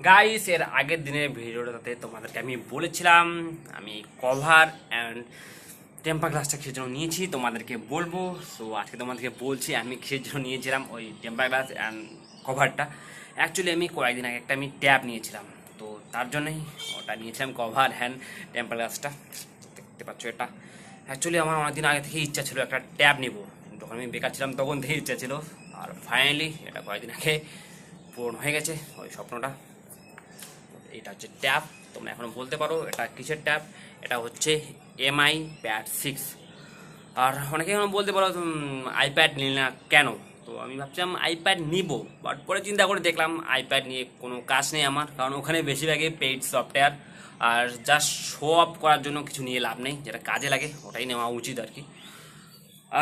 Guys, এর আগের দিনের ভিডিওটাতে তোমাদেরকে আমি বলেছিলাম আমি কভার অ্যান্ড টেম্পার গ্লাসটা কিসের জন্য নিয়েছি তোমাদেরকে বলবো। সো আজকে তোমাদেরকে বলছি আমি কিসের জন্য নিয়েছিলাম ওই টেম্পার গ্লাস অ্যান্ড কভারটা। অ্যাকচুয়ালি আমি কয়েকদিন আগে একটা ট্যাব নিয়েছিলাম, তো তার জন্যই ওটা নিয়েছিলাম, কভার অ্যান্ড টেম্পার গ্লাসটা। দেখতে পাচ্ছ, এটা অ্যাকচুয়ালি আমার অনেকদিন আগে থেকে ইচ্ছা ছিল একটা ট্যাব নেবো। যখন আমি বেকার ছিলাম তখন থেকে ইচ্ছা ছিল, আর ফাইনালি এটা কয়েকদিন আগে পূরণ হয়ে গেছে ওই স্বপ্নটা। এটা হচ্ছে ট্যাব। তোমরা এখন বলতে পারো এটা কিসের ট্যাব। এটা হচ্ছে এমআই প্যাড 6। আর অনেকে এখন বলতে পারো আইপ্যাড নিলে না কেন। তো আমি ভাবছিলাম আইপ্যাড নিব, বাট পরে চিন্তা করে দেখলাম আইপ্যাড নিয়ে কোনো কাজ নেই আমার, কারণ ওখানে বেশিরভাগই পেইড সফটওয়্যার, আর জাস্ট শো অফ করার জন্য কিছু নিয়ে লাভ নেই। যেটা কাজে লাগে ওটাই নেওয়া উচিত আর কি।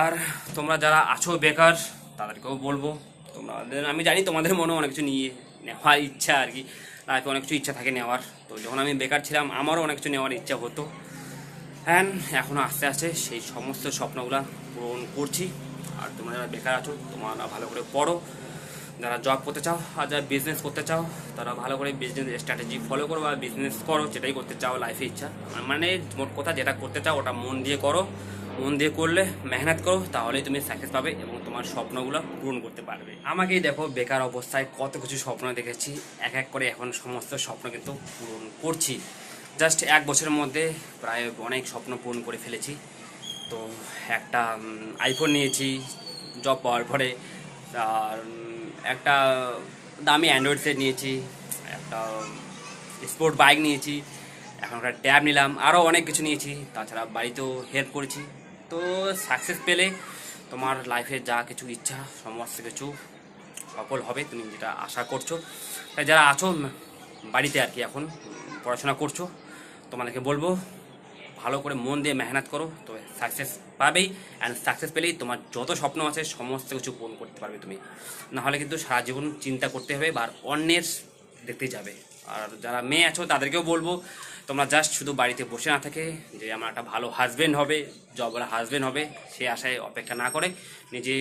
আর তোমরা যারা আছো বেকার তাদেরকেও বলবো, তোমাদের আমি জানি তোমাদের মনে অনেক কিছু নিয়ে নেওয়ার ইচ্ছা আর কি, লাইফে অনেক কিছু ইচ্ছা থাকে নেওয়ার। তো যখন আমি বেকার ছিলাম আমারও অনেক কিছু নেওয়ার ইচ্ছা হতো, হ্যাঁ এখনও আস্তে আস্তে সেই সমস্ত স্বপ্নগুলো পূরণ করছি। আর তোমরা যারা বেকার আছো তোমরা ভালো করে পড়ো, যারা জব করতে চাও আর যারা বিজনেস করতে চাও তারা ভালো করে বিজনেস স্ট্র্যাটেজি ফলো করো বা বিজনেস করো, যেটাই করতে চাও লাইফে ইচ্ছা। মানে মোট কথা যেটা করতে চাও ওটা মন দিয়ে করো, মন দিয়ে করলে মেহনত করো, তাহলেই তুমি সাকসেস পাবে এবং তোমার স্বপ্নগুলো পূরণ করতে পারবে। আমাকেই দেখো বেকার অবস্থায় কত কিছু স্বপ্ন দেখেছি, এক এক করে এখন সমস্ত স্বপ্ন কিন্তু পূরণ করছি। জাস্ট এক বছরের মধ্যে প্রায় অনেক স্বপ্ন পূরণ করে ফেলেছি। তো একটা আইফোন নিয়েছি জব পাওয়ার পরে, আর একটা দামি অ্যান্ড্রয়েড সেট নিয়েছি, একটা স্পোর্ট বাইক নিয়েছি, এখন একটা ট্যাব নিলাম, আরও অনেক কিছু নিয়েছি। তাছাড়া বাড়িতেও হেল্প করেছি। তো সাকসেস পেলে তোমার লাইফে যা কিছু ইচ্ছা সমস্ত কিছু সফল হবে, তুমি যেটা আশা করছো। তাই যারা আছো বাড়িতে আর কি এখন পড়াশোনা করছো, তোমাদেরকে বলবো ভালো করে মন দিয়ে মেহনত করো, তো সাকসেস পাবেই। অ্যান্ড সাকসেস পেলেই তোমার যত স্বপ্ন আছে সমস্ত কিছু পূরণ করতে পারবে তুমি। নাহলে কিন্তু সারা জীবন চিন্তা করতে হবে বা অন্যের দেখতে যাবে। আর যারা মেয়ে আছো তাদেরকেও বলবো তোমরা জাস্ট শুধু বাড়িতে বসে না থাকে যে আমার একটা ভালো হাজব্যান্ড হবে, জবওয়ালা হাজব্যান্ড হবে, সে আশায় অপেক্ষা না করে নিজে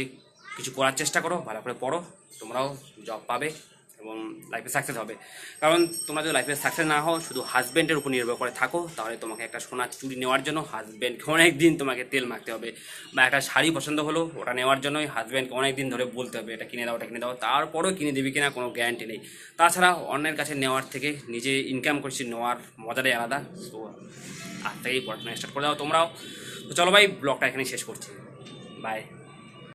কিছু করার চেষ্টা করো, ভালো করে পড়ো, তোমরাও জব পাবে এবং লাইফে সাকসেস হবে। কারণ তোমরা যদি লাইফে সাকসেস না হও, শুধু হাজব্যান্ডের উপর নির্ভর করে থাকো, তাহলে তোমাকে একটা সোনার চুড়ি নেওয়ার জন্য হাজব্যান্ডকে অনেক দিন তোমাকে তেল মাখতে হবে, বা একটা শাড়ি পছন্দ হলো ওটা নেওয়ার জন্যই হাজব্যান্ডকে অনেক দিন ধরে বলতে হবে এটা কিনে দাও ওটা কিনে দাও, তারপরেও কিনে দিবি কিনা কোনো গ্যারান্টি নেই। তাছাড়া অন্যের কাছে নেওয়ার থেকে নিজে ইনকাম করছি নেওয়ার মজাটাই আলাদা। তো আজ থেকেই পড়াশোনা স্টার্ট করে দাও তোমরাও। তো চলো ভাই, ব্লগটা এখানেই শেষ করছি। বাই।